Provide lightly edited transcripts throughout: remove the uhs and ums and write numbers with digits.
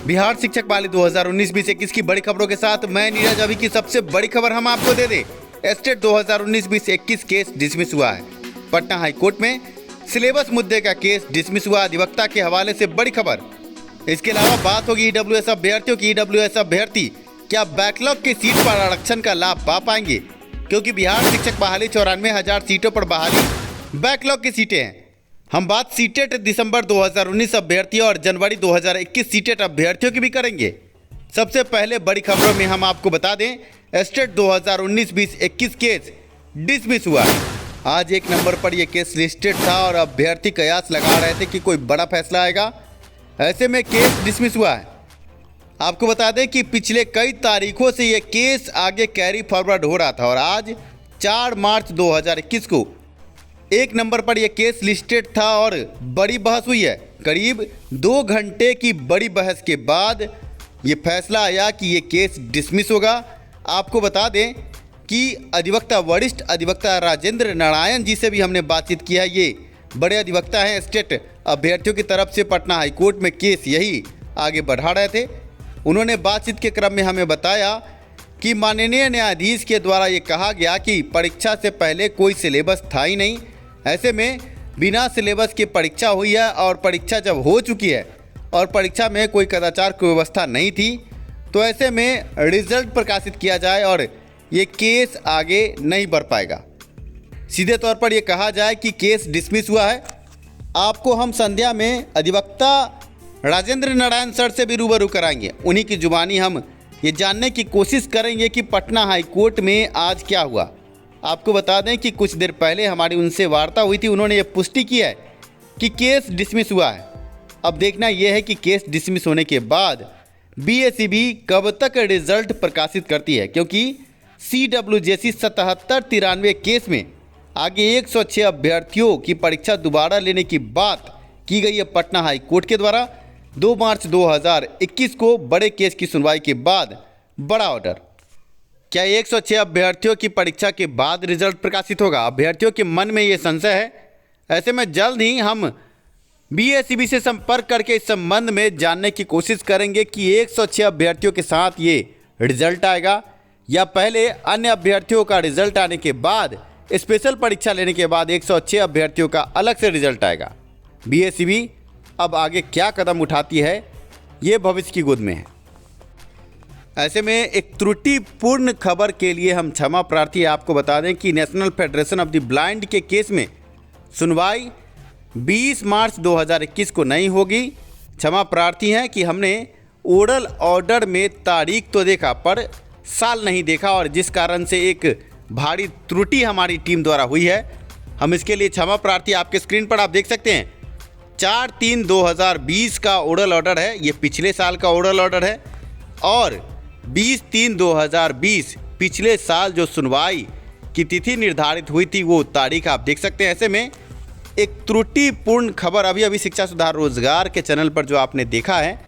बिहार शिक्षक बहाली 2019-2021 की बड़ी खबरों के साथ मैं नीरज। अभी की सबसे बड़ी खबर हम आपको दे दें। एस्टेट 2019-2021 केस डिसमिस हुआ है। पटना हाई कोर्ट में सिलेबस मुद्दे का केस डिसमिस हुआ। अधिवक्ता के हवाले से बड़ी खबर। इसके अलावा बात होगी ईडब्ल्यूएस अभ्यर्थियों की। ईडब्ल्यूएस अभ्यर्थी क्या बैकलॉग की सीट पर आरक्षण का लाभ पा पाएंगे? क्योंकि बिहार शिक्षक बहाली 94,000 सीटों पर बहाली बैकलॉग की सीटें हैं। हम बात सीटेट दिसंबर 2019 अभ्यर्थियों और जनवरी 2021 सीटेट अभ्यर्थियों की भी करेंगे। सबसे पहले बड़ी खबरों में हम आपको बता दें, एस्टेट 2019-2021 केस डिसमिस हुआ। आज एक नंबर पर यह केस लिस्टेड था और अभ्यर्थी कयास लगा रहे थे कि कोई बड़ा फैसला आएगा। ऐसे में केस डिसमिस हुआ है। आपको बता दें कि पिछले कई तारीखों से यह केस आगे कैरी फॉरवर्ड हो रहा था और आज 4 मार्च 2021 को एक नंबर पर यह केस लिस्टेड था और बड़ी बहस हुई है। करीब 2 घंटे की बड़ी बहस के बाद ये फैसला आया कि ये केस डिसमिस होगा। आपको बता दें कि वरिष्ठ अधिवक्ता राजेंद्र नारायण जी से भी हमने बातचीत किया है। ये बड़े अधिवक्ता हैं। स्टेट अभ्यर्थियों की तरफ से पटना हाई कोर्ट में केस यही आगे बढ़ा रहे थे। उन्होंने बातचीत के क्रम में हमें बताया कि माननीय न्यायाधीश के द्वारा ये कहा गया कि परीक्षा से पहले कोई सिलेबस था ही नहीं। ऐसे में बिना सिलेबस की परीक्षा हुई है और परीक्षा जब हो चुकी है और परीक्षा में कोई कदाचार की व्यवस्था नहीं थी, तो ऐसे में रिजल्ट प्रकाशित किया जाए और ये केस आगे नहीं बढ़ पाएगा। सीधे तौर पर यह कहा जाए कि केस डिसमिस हुआ है। आपको हम संध्या में अधिवक्ता राजेंद्र नारायण सर से भी रूबरू कराएंगे। उन्हीं की जुबानी हम ये जानने की कोशिश करेंगे कि पटना हाई कोर्ट में आज क्या हुआ। आपको बता दें कि कुछ देर पहले हमारी उनसे वार्ता हुई थी। उन्होंने ये पुष्टि की है कि केस डिसमिस हुआ है। अब देखना यह है कि केस डिसमिस होने के बाद बीएसईबी कब तक रिजल्ट प्रकाशित करती है, क्योंकि CWJC 7793 केस में आगे 106 अभ्यर्थियों की परीक्षा दोबारा लेने की बात की गई है पटना हाई कोर्ट के द्वारा। 2 मार्च 2021 को बड़े केस की सुनवाई के बाद बड़ा ऑर्डर। क्या 106 अभ्यर्थियों की परीक्षा के बाद रिजल्ट प्रकाशित होगा? अभ्यर्थियों के मन में ये संशय है। ऐसे में जल्द ही हम बीएसईबी से संपर्क करके इस संबंध में जानने की कोशिश करेंगे कि 106 अभ्यर्थियों के साथ ये रिजल्ट आएगा या पहले अन्य अभ्यर्थियों का रिजल्ट आने के बाद स्पेशल परीक्षा लेने के बाद 106 अभ्यर्थियों का अलग से रिजल्ट आएगा। बीएसईबी अब आगे क्या कदम उठाती है, ये भविष्य की गोद में है। ऐसे में एक त्रुटिपूर्ण खबर के लिए हम क्षमा प्रार्थी। आपको बता दें कि national Federation of the blind के केस में सुनवाई 20 मार्च 2021 को नहीं होगी। क्षमा प्रार्थी हैं कि हमने ओरल ऑर्डर में तारीख तो देखा पर साल नहीं देखा, और जिस कारण से एक भारी त्रुटि हमारी टीम द्वारा हुई है। हम इसके लिए क्षमा प्रार्थी। आपके स्क्रीन पर आप देख सकते हैं 4/3/2020 का ओरल ऑर्डर है। ये पिछले साल का ओरल ऑर्डर है और 20/3/2020 पिछले साल जो सुनवाई की तिथि निर्धारित हुई थी वो तारीख आप देख सकते हैं। ऐसे में एक त्रुटिपूर्ण खबर अभी शिक्षा सुधार रोजगार के चैनल पर जो आपने देखा है,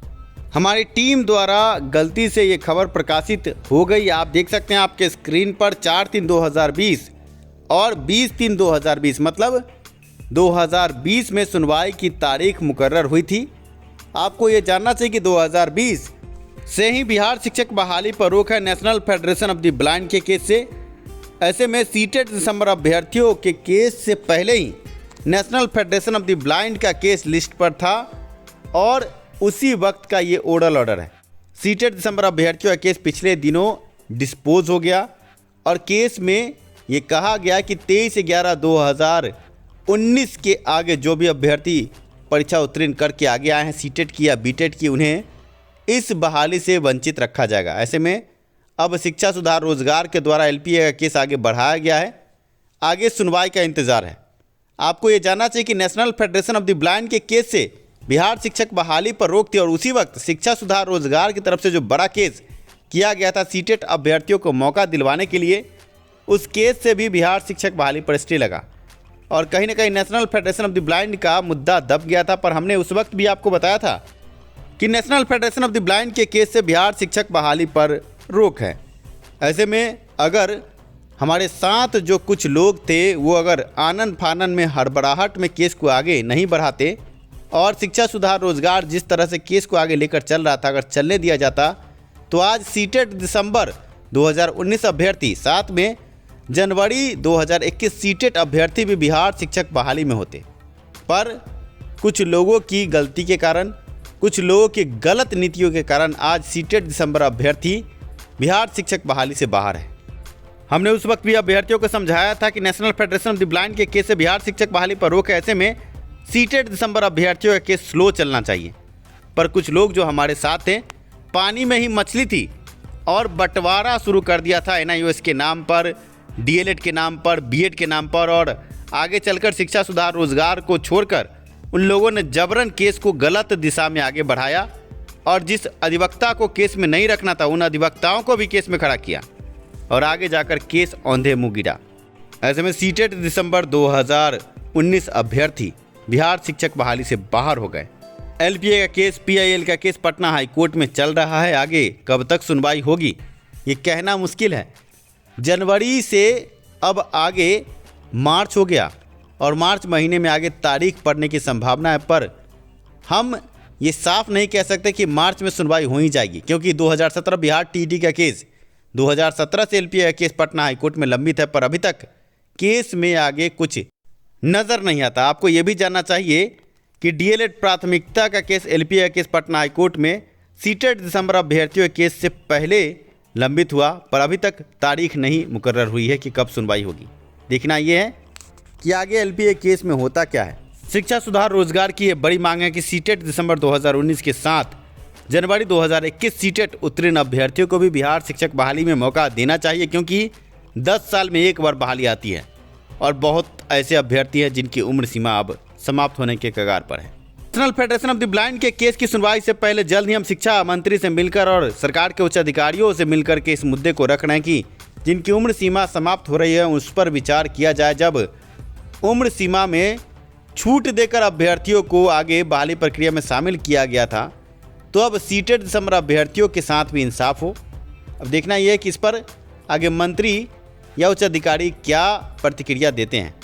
हमारी टीम द्वारा गलती से ये खबर प्रकाशित हो गई। आप देख सकते हैं आपके स्क्रीन पर 4/3/2020 और 20/3/2020 मतलब 2020 में सुनवाई की तारीख मुकर्रर हुई थी। आपको ये जानना चाहिए कि 2020 से ही बिहार शिक्षक बहाली पर रोक है national Federation of the blind के केस से। ऐसे में सीटेट दिसंबर अभ्यर्थियों के केस से पहले ही National Federation of the Blind का केस लिस्ट पर था और उसी वक्त का ये ओरल ऑर्डर है। सीटेट दिसंबर अभ्यर्थियों का केस पिछले दिनों डिस्पोज हो गया और केस में ये कहा गया कि 23/11/2019 के आगे जो भी अभ्यर्थी परीक्षा उत्तीर्ण करके आगे आए हैं सीटेट की या बीटेट की, उन्हें इस बहाली से वंचित रखा जाएगा। ऐसे में अब शिक्षा सुधार रोजगार के द्वारा एलपीए का केस आगे बढ़ाया गया है। आगे सुनवाई का इंतजार है। आपको ये जानना चाहिए कि national Federation of the blind के केस से बिहार शिक्षक बहाली पर रोक थी और उसी वक्त शिक्षा सुधार रोजगार की तरफ से जो बड़ा केस किया गया था सीटेट अभ्यर्थियों को मौका दिलवाने के लिए, उस केस से भी बिहार शिक्षक बहाली पर स्टे लगा और कहीं ना कहीं national Federation of the Blind का मुद्दा दब गया था। पर हमने उस वक्त भी आपको बताया था कि national Federation of the blind के केस से बिहार शिक्षक बहाली पर रोक है। ऐसे में अगर हमारे साथ जो कुछ लोग थे वो अगर आनन फानन में हड़बड़ाहट में केस को आगे नहीं बढ़ाते और शिक्षा सुधार रोजगार जिस तरह से केस को आगे लेकर चल रहा था, अगर चलने दिया जाता तो आज सीटेट दिसंबर 2019 अभ्यर्थी, साथ में जनवरी 2021 सीटेट अभ्यर्थी भी बिहार शिक्षक बहाली में होते। पर कुछ लोगों की गलती के कारण, कुछ लोगों की गलत नीतियों के कारण आज सीटेट दिसंबर अभ्यर्थी बिहार शिक्षक बहाली से बाहर है। हमने उस वक्त भी अभ्यर्थियों को समझाया था कि national Federation of the blind के केस से बिहार शिक्षक बहाली पर रोक है। ऐसे में सीटेट दिसंबर अभ्यर्थियों का केस स्लो चलना चाहिए। पर कुछ लोग जो हमारे साथ थे, पानी में ही मछली थी और बंटवारा शुरू कर दिया था NIOS के नाम पर, DLED के नाम पर, BEd के नाम पर, और आगे चलकर शिक्षा सुधार रोजगार को छोड़कर उन लोगों ने जबरन केस को गलत दिशा में आगे बढ़ाया और जिस अधिवक्ता को केस में नहीं रखना था उन अधिवक्ताओं को भी केस में खड़ा किया और आगे जाकर केस औंधे मुंह गिरा। ऐसे में सीटेट दिसंबर 2019 अभ्यर्थी बिहार शिक्षक बहाली से बाहर हो गए। LPA का केस, PIL का केस पटना हाई कोर्ट में चल रहा है। आगे कब तक सुनवाई होगी ये कहना मुश्किल है। जनवरी से अब आगे मार्च हो गया और मार्च महीने में आगे तारीख पड़ने की संभावना है, पर हम ये साफ नहीं कह सकते कि मार्च में सुनवाई हो ही जाएगी, क्योंकि 2017 बिहार TD का केस, 2017 से LPA का केस पटना हाई कोर्ट में लंबित है, पर अभी तक केस में आगे कुछ नज़र नहीं आता। आपको ये भी जानना चाहिए कि DLED प्राथमिकता का केस, LPA का केस पटना हाई कोर्ट में सीटेट दिसंबर अभ्यर्थियों के केस से पहले लंबित हुआ, पर अभी तक तारीख नहीं मुकर्रर हुई है कि कब सुनवाई होगी। देखना यह है कि आगे LPA केस में होता क्या है। शिक्षा सुधार रोजगार की ये बड़ी मांग है कि सीटेट दिसंबर 2019 के साथ जनवरी 2021 सीटेट उत्तीर्ण अभ्यर्थियों को भी बिहार शिक्षक बहाली में मौका देना चाहिए, क्योंकि 10 साल में एक बार बहाली आती है और बहुत ऐसे अभ्यर्थी हैं जिनकी उम्र सीमा अब समाप्त होने के कगार पर है। National Federation of the blind के केस की सुनवाई से पहले जल्द ही हम शिक्षा मंत्री से मिलकर और सरकार के उच्च अधिकारियों से मिलकर के इस मुद्दे को रख रहे हैं कि जिनकी उम्र सीमा समाप्त हो रही है उस पर विचार किया जाए। जब उम्र सीमा में छूट देकर अभ्यर्थियों को आगे बहाली प्रक्रिया में शामिल किया गया था, तो अब सीटेट दिसंबर अभ्यर्थियों के साथ भी इंसाफ हो। अब देखना यह है कि इस पर आगे मंत्री या उच्च अधिकारी क्या प्रतिक्रिया देते हैं।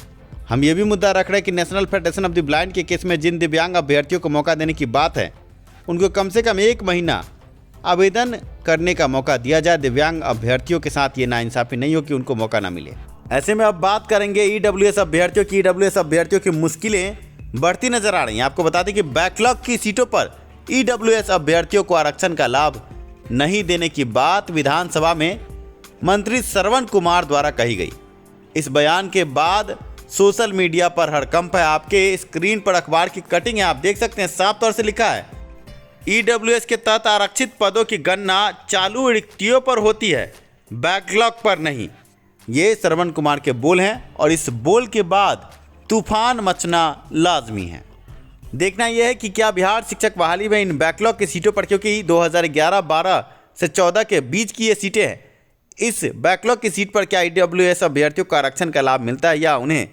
हम ये भी मुद्दा रख रहे हैं कि national Federation of the blind के केस में जिन दिव्यांग अभ्यर्थियों को मौका देने की बात है उनको कम से कम 1 महीना आवेदन करने का मौका दिया जाए। दिव्यांग अभ्यर्थियों के साथ ये नाइंसाफ़ी नहीं हो कि उनको मौका ना मिले। ऐसे में अब बात करेंगे EWS अभ्यर्थियों की। EWS अभ्यर्थियों की मुश्किलें बढ़ती नजर आ रही हैं। आपको बता दें कि बैकलॉग की सीटों पर EWS अभ्यर्थियों को आरक्षण का लाभ नहीं देने की बात विधानसभा में मंत्री श्रवण कुमार द्वारा कही गई। इस बयान के बाद सोशल मीडिया पर हड़कंप है। आपके स्क्रीन पर अखबार की कटिंग है, आप देख सकते हैं, साफ तौर से लिखा है EWS के तहत आरक्षित पदों की गणना चालू रिक्तियों पर होती है, बैकलॉग पर नहीं। ये श्रवण कुमार के बोल हैं और इस बोल के बाद तूफान मचना लाजमी है। देखना यह है कि क्या बिहार शिक्षक बहाली में इन बैकलॉग की सीटों पर, क्योंकि 2011-12 से 14 के बीच की ये सीटें हैं, इस बैकलॉग की सीट पर क्या EWS अभ्यर्थियों को आरक्षण का लाभ मिलता है या उन्हें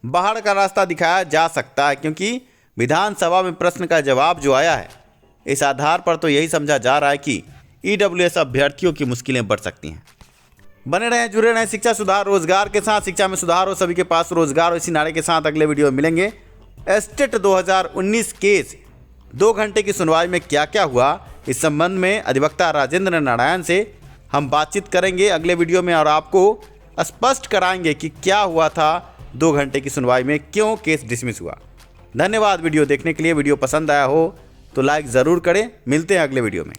बाहर का रास्ता दिखाया जा सकता है। क्योंकि विधानसभा में प्रश्न का जवाब जो आया है, इस आधार पर तो यही समझा जा रहा है कि EWS अभ्यर्थियों की मुश्किलें बढ़ सकती हैं। बने रहें, जुड़े रहें शिक्षा सुधार रोजगार के साथ। शिक्षा में सुधार हो, सभी के पास रोजगार हो, इसी नारे के साथ अगले वीडियो में मिलेंगे। एस्टेट 2019 केस 2 घंटे की सुनवाई में क्या क्या हुआ, इस संबंध में अधिवक्ता राजेंद्र नारायण से हम बातचीत करेंगे अगले वीडियो में और आपको स्पष्ट कराएंगे कि क्या हुआ था 2 घंटे की सुनवाई में, क्यों केस डिसमिस हुआ। धन्यवाद वीडियो देखने के लिए। वीडियो पसंद आया हो तो लाइक ज़रूर करें। मिलते हैं अगले वीडियो में।